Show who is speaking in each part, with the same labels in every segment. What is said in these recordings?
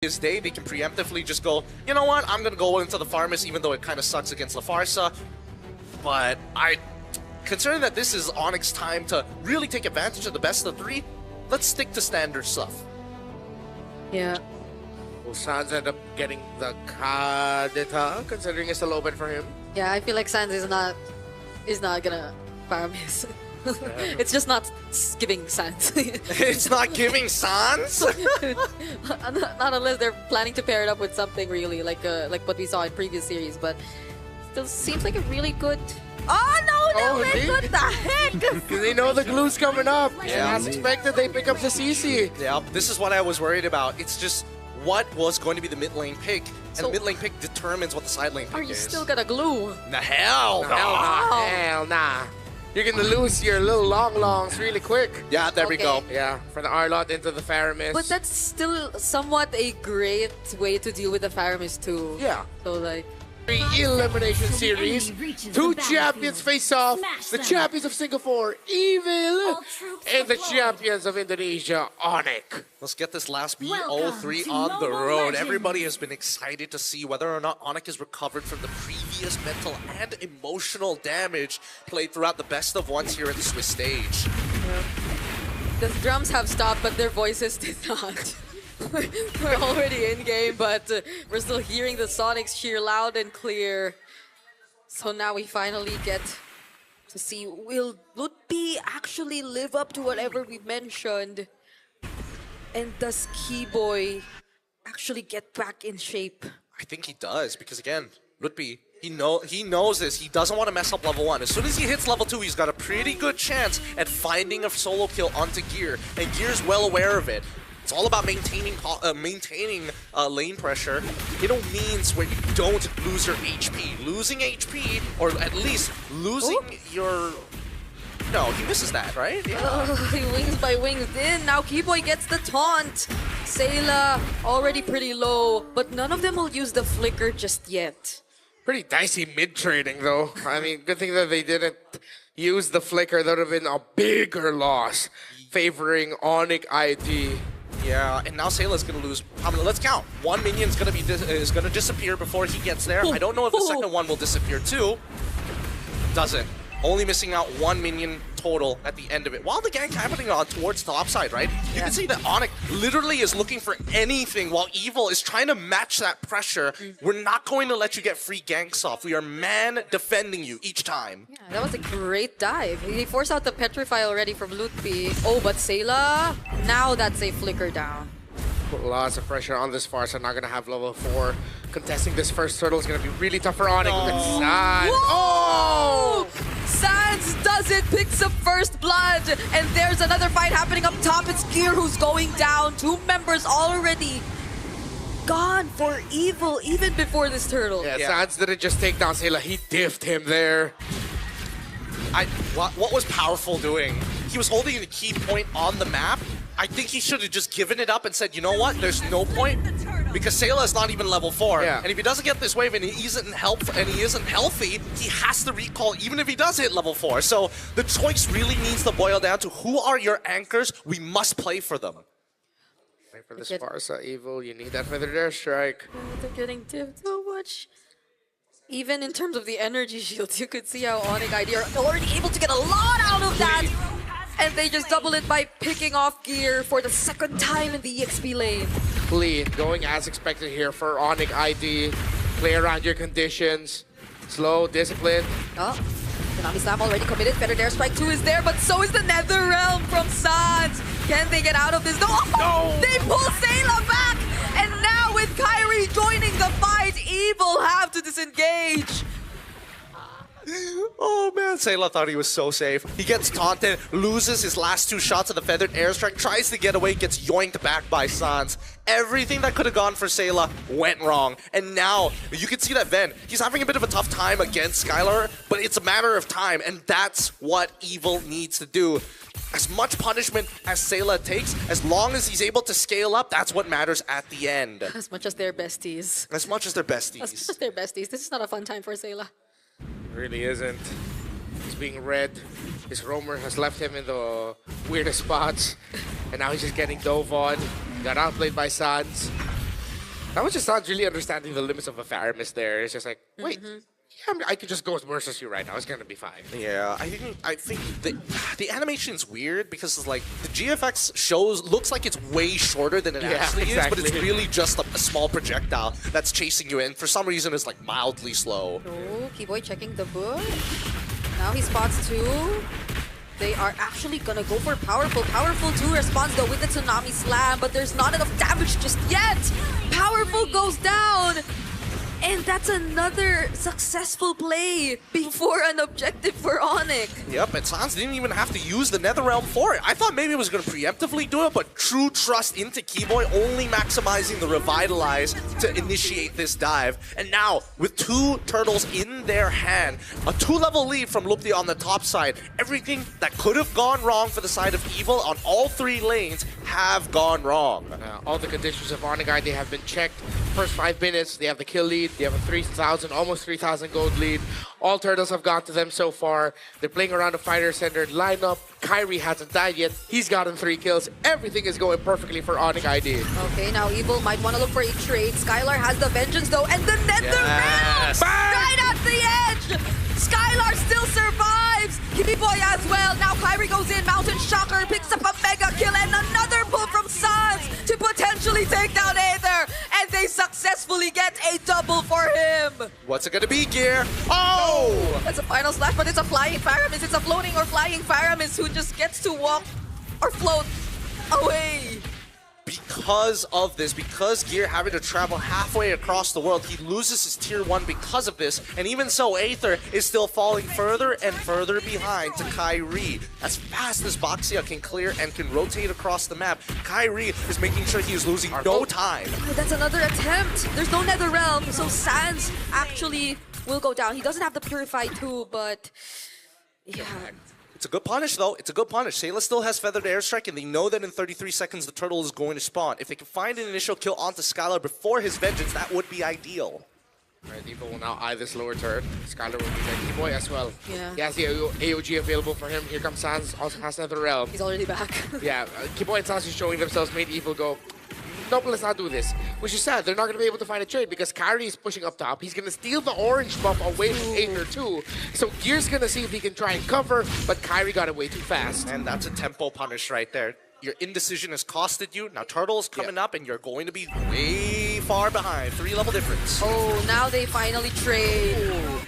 Speaker 1: his day, they can preemptively just go, you know what, I'm going to go into the Farmers, even though it kind of sucks against LaFarsa. But considering that this is ONIC's time to really take advantage of the best of three, let's stick to standard stuff.
Speaker 2: Yeah.
Speaker 3: Will Sans end up getting the Kadita, considering it's a low bit for him?
Speaker 2: Yeah, I feel like Sans is not gonna farm his. It's just not giving Sans.
Speaker 1: It's not giving Sans?
Speaker 2: Not unless they're planning to pair it up with something really, like what we saw in previous series, but still seems like a really good... Oh no, what the heck?
Speaker 3: Because they know the glue's coming up.
Speaker 1: Yeah.
Speaker 3: As expected, they pick up the CC.
Speaker 1: Yeah, this is what I was worried about. It's just what was going to be the mid lane pick, and
Speaker 2: So,
Speaker 1: the mid lane pick determines what the side lane pick is.
Speaker 2: Are you still gonna glue?
Speaker 1: The hell no.
Speaker 3: Hell nah. You're gonna lose your little longs really quick.
Speaker 1: Yeah, there we go.
Speaker 3: Yeah, for the Arlot into the Faramis.
Speaker 2: But that's still somewhat a great way to deal with the Faramis too.
Speaker 3: Yeah.
Speaker 2: So like...
Speaker 3: Elimination series. Two champions face off. The champions of Singapore, Evil, and the champions of Indonesia, ONIC.
Speaker 1: Let's get this last BO3 on the road. Everybody has been excited to see whether or not ONIC has recovered from the previous mental and emotional damage played throughout the best of ones here at the Swiss stage.
Speaker 2: Yeah. The drums have stopped, but their voices did not. We're already in game, but we're still hearing the Sonics cheer loud and clear. So now we finally get to see, will Lutpi actually live up to whatever we mentioned? And does Keyboy actually get back in shape?
Speaker 1: I think he does, because again, Lutpi, he knows this. He doesn't want to mess up level 1. As soon as he hits level 2, he's got a pretty good chance at finding a solo kill onto Gear, and Gear's well aware of it. It's all about maintaining lane pressure. It all means where you don't lose your HP. Losing HP, or at least losing your... No, he misses that, right? Yeah.
Speaker 2: He wings by wings in. Now Keyboy gets the taunt. Sayla already pretty low, but none of them will use the flicker just yet.
Speaker 3: Pretty dicey mid-trading, though. I mean, good thing that they didn't use the flicker. That would have been a bigger loss, favoring ONIC ID.
Speaker 1: Yeah, and now Sayla's gonna lose. I mean, let's count. One minion's gonna disappear before he gets there. I don't know if the second one will disappear too. Doesn't. Only missing out one minion total at the end of it. While the gank happening on towards the upside, right? You can see that ONIC literally is looking for anything while Evil is trying to match that pressure. We're not going to let you get free ganks off. We are man defending you each time.
Speaker 2: Yeah, that was a great dive. He forced out the Petrify already from Lutpi. Oh, but Sayla, now that's a flicker down.
Speaker 3: Put lots of pressure on this Farsa. Not going to have level 4. Contesting this first turtle is going to be really tough for ONIC.
Speaker 2: Oh! Sans does it, picks up first blood, and there's another fight happening up top. It's Gear who's going down. 2 members already gone for Evil even before this turtle.
Speaker 3: Yeah, Sans didn't just take down Sayla, he diffed him there.
Speaker 1: What was Powerful doing? He was holding the key point on the map. I think he should have just given it up and said, you know what, there's no point, because Sayla is not even level 4.
Speaker 3: Yeah.
Speaker 1: And if he doesn't get this wave and he isn't healthy, he has to recall even if he does hit level 4. So the choice really needs to boil down to who are your anchors. We must play for them.
Speaker 3: Play for this Farsa, Evil. You need that feathered airstrike.
Speaker 2: They're getting tipped so much. Even in terms of the energy shields, you could see how ONIC ID are already able to get a lot out of that. And they just double it by picking off Gear for the second time in the EXP lane.
Speaker 3: Clean, going as expected here for ONIC ID. Play around your conditions. Slow, disciplined.
Speaker 2: Oh, Konami Slam already committed. Better Dare Strike 2 is there, but so is the Nether Realm from Sans. Can they get out of this? No! They pull Sayla back! And now with Kyrie joining the fight, Evil have to disengage.
Speaker 1: Oh man, Sayla thought he was so safe. He gets taunted, loses his last 2 shots of the feathered airstrike, tries to get away, gets yoinked back by Sans. Everything that could have gone for Sayla went wrong. And now, you can see that Ven, he's having a bit of a tough time against Skylar, but it's a matter of time, and that's what Evil needs to do. As much punishment as Sayla takes, as long as he's able to scale up, that's what matters at the end.
Speaker 2: As much as they're besties.
Speaker 1: As much as they're besties.
Speaker 2: As much as they're besties. This is not a fun time for Sayla.
Speaker 3: Really isn't. He's being read. His roamer has left him in the weirdest spots. And now he's just getting dove on. Got outplayed by Sans. I was just not really understanding the limits of a Faramis there. It's just like, wait, yeah, I could just go versus you right now. It's gonna be fine.
Speaker 1: Yeah, I think the animation's weird because like the GFX looks like it's way shorter than it actually is, but it's really just a small projectile that's chasing you, and for some reason it's like mildly slow.
Speaker 2: Oh, Keyboy checking the book. Now he spots 2. They are actually gonna go for powerful. Powerful 2 responds though with the Tsunami Slam, but there's not enough damage just yet. Powerful goes down. And that's another successful play before an objective for ONIC.
Speaker 1: Yep, and Sans didn't even have to use the Netherrealm for it. I thought maybe it was going to preemptively do it, but true trust into Keyboy, only maximizing the Revitalize to initiate this dive. And now, with 2 turtles in their hand, a 2-level lead from Lupti on the top side, everything that could have gone wrong for the side of Evil on all 3 lanes have gone wrong.
Speaker 3: All the conditions of ONIC, they have been checked. First 5 minutes, they have the kill lead. They have a 3,000, almost 3,000 gold lead. All turtles have gone to them so far. They're playing around a fighter-centered lineup. Kyrie hasn't died yet. He's gotten 3 kills. Everything is going perfectly for ONIC ID.
Speaker 2: Okay, now Evil might want to look for a trade. Skylar has the Vengeance though, and the Netherrealm right at the edge! Skylar still survives! Keyboy as well. Now Kyrie goes in. Mountain Shocker picks up a mega kill and another pull from Sans to potentially take down Aether. And they successfully get a double for him.
Speaker 1: What's it gonna be, Gear? Oh!
Speaker 2: That's a final slash, but it's a flying Faramis. It's a floating or flying Faramis who just gets to walk or float away.
Speaker 1: Because of this, because Gear having to travel halfway across the world, he loses his tier 1 because of this, and even so, Aether is still falling further and further behind to Kyrie. As fast as Boxia can clear and can rotate across the map, Kyrie is making sure he is losing no time.
Speaker 2: Oh, that's another attempt. There's no Netherrealm, so Sans actually will go down. He doesn't have the Purify too, but yeah.
Speaker 1: It's a good punish, though. It's a good punish. Sayla still has Feathered Airstrike, and they know that in 33 seconds the turtle is going to spawn. If they can find an initial kill onto Skylar before his Vengeance, that would be ideal.
Speaker 3: Right, Evil will now eye this lower turret. Skylar will be like Keyboy as well.
Speaker 2: Yeah.
Speaker 3: He has the AOG available for him. Here comes Sans, also has Netherrealm.
Speaker 2: He's already back.
Speaker 3: Yeah, Keyboy and Sans are showing themselves, made Evil go, nope, let's not do this. Which is sad. They're not going to be able to find a trade because Kyrie is pushing up top. He's going to steal the orange buff away from Aether too. So Gear's going to see if he can try and cover, but Kyrie got away too fast.
Speaker 1: And that's a tempo punish right there. Your indecision has costed you. Now Turtle's coming up, and you're going to be way far behind. 3-level difference.
Speaker 2: Oh, now they finally trade.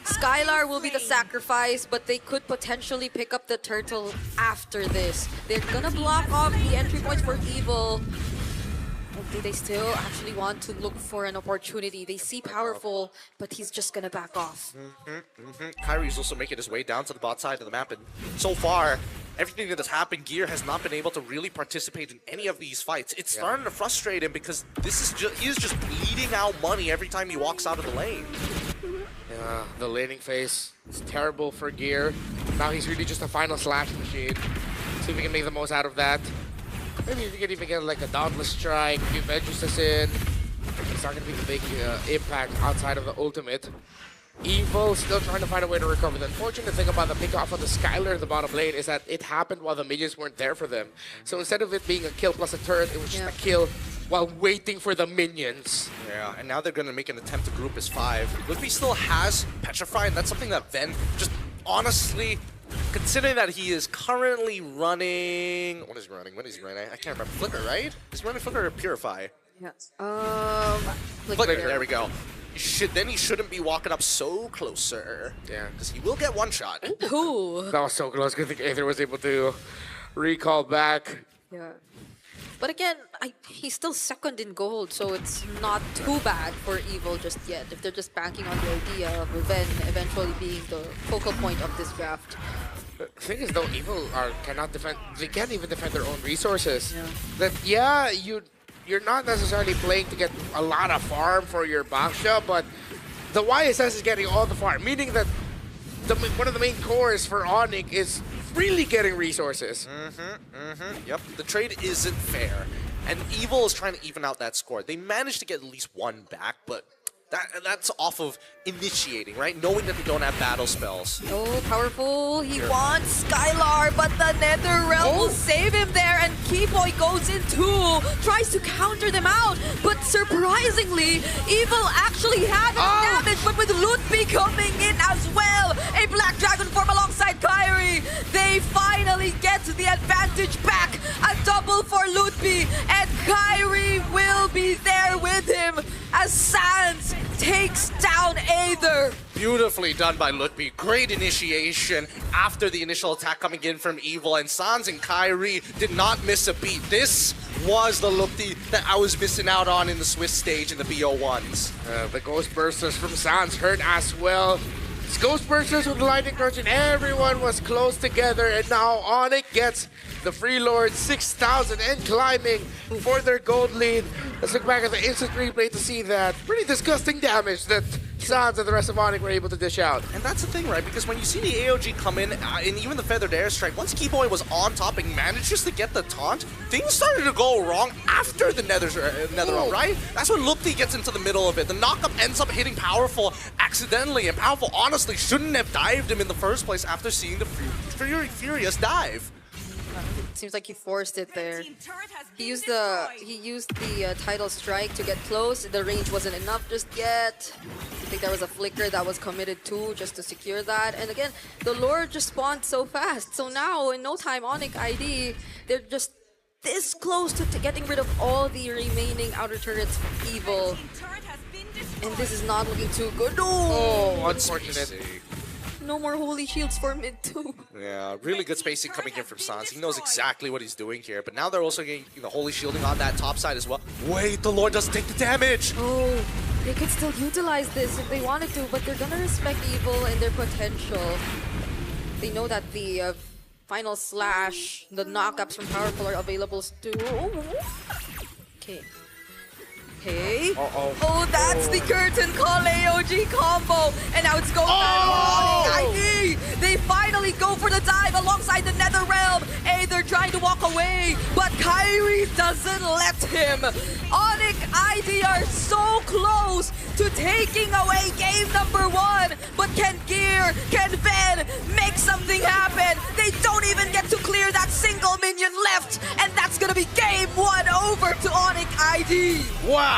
Speaker 2: Skylar will be the sacrifice, but they could potentially pick up the turtle after this. They're going to block off the entry points for Evil. Do they still actually want to look for an opportunity? They see Powerful, but he's just gonna back off.
Speaker 1: Kyrie's also making his way down to the bot side of the map, and so far, everything that has happened, Gear has not been able to really participate in any of these fights. It's starting to frustrate him because he's just bleeding out money every time he walks out of the lane.
Speaker 3: Yeah, the laning phase is terrible for Gear. Now he's really just a final slash machine. See if we can make the most out of that. Maybe we can even get like a Dauntless Strike, a few Vengeances in. It's not going to be the big impact outside of the ultimate. Evil still trying to find a way to recover. The unfortunate thing about the pick-off of the Skylar in the bottom lane is that it happened while the minions weren't there for them. So instead of it being a kill plus a turret, it was just a kill while waiting for the minions.
Speaker 1: Yeah, and now they're going to make an attempt to group as 5. Luffy still has Petrify, and that's something that Ven just honestly... Considering that he is currently running... What is he running? What is he running? I can't remember. Flicker, right? Is he running Flicker or Purify?
Speaker 2: Yeah.
Speaker 1: Flicker, there we go. Then he shouldn't be walking up so closer. Yeah, because he will get one shot.
Speaker 2: Ooh.
Speaker 3: That was so close. Good thing Aether was able to recall back.
Speaker 2: Yeah. But again, he's still second in gold, so it's not too bad for Evil just yet. If they're just banking on the idea of Ven eventually being the focal point of this draft.
Speaker 3: The thing is, though, Evil cannot defend. They can't even defend their own resources.
Speaker 2: Yeah.
Speaker 3: You're not necessarily playing to get a lot of farm for your Baksha, but the YSS is getting all the farm, meaning that one of the main cores for ONIC is really getting resources.
Speaker 1: Yep, the trade isn't fair. And Evil is trying to even out that score. They managed to get at least one back, but That's off of initiating, right? Knowing that they don't have battle spells.
Speaker 2: Oh, powerful. He wants Skylar, but the Nether Realm will save him there, and Keyboy goes in too, tries to counter them out, but surprisingly, Evil actually had damage, but with Lutfi coming in as well, a Black Dragon form alongside Kyrie, they finally get the advantage back. A double for Lutfi, and Kyrie will be there with him as Sans takes down Aether.
Speaker 1: Beautifully done by Lutfi. Great initiation after the initial attack coming in from Evil, and Sans and Kyrie did not miss a beat. This was the Lutfi that I was missing out on in the Swiss stage in the BO1s.
Speaker 3: The Ghost Bursters from Sans hurt as well. It's Ghost Bursters with the Lightning Crunch, and everyone was close together, and now ONIC gets the Freelord 6,000 and climbing for their gold lead. Let's look back at the instant replay to see that pretty disgusting damage that Sans and the rest of ONIC were able to dish out.
Speaker 1: And that's the thing, right? Because when you see the AOG come in, and even the Feathered Airstrike, once Keyboy was on top and managed just to get the taunt, things started to go wrong after the Nether Realm, right? That's when Lutfi gets into the middle of it. The knockup ends up hitting Powerful accidentally, and Powerful honestly shouldn't have dived him in the first place after seeing the Furious dive.
Speaker 2: It seems like he forced it there. He used the Tidal Strike to get close. The range wasn't enough just yet. I think there was a flicker that was committed too, just to secure that. And again, the Lord just spawned so fast. So now, in no time, ONIC ID, they're just this close to getting rid of all the remaining outer turrets from Evil. And this is not looking too good.
Speaker 1: Oh, unfortunate.
Speaker 2: No more holy shields for mid too.
Speaker 1: Yeah, really good spacing coming in from Sans. He knows exactly what he's doing here, but now they're also getting holy shielding on that top side as well. Wait, the Lord doesn't take the damage!
Speaker 2: Oh, they could still utilize this if they wanted to, but they're gonna respect Evil and their potential. They know that the final slash, the knockups from Powerful are available too. Okay. Okay. Oh, that's the curtain call AOG combo. And now it's going down. ID. They finally go for the dive alongside the Nether Realm. Aether trying to walk away, but Kyrie doesn't let him. ONIC ID are so close to taking away game number 1. But can Gear, can Ben make something happen? They don't even get to clear that single minion left. And that's going to be game 1 over to ONIC ID.
Speaker 1: Wow!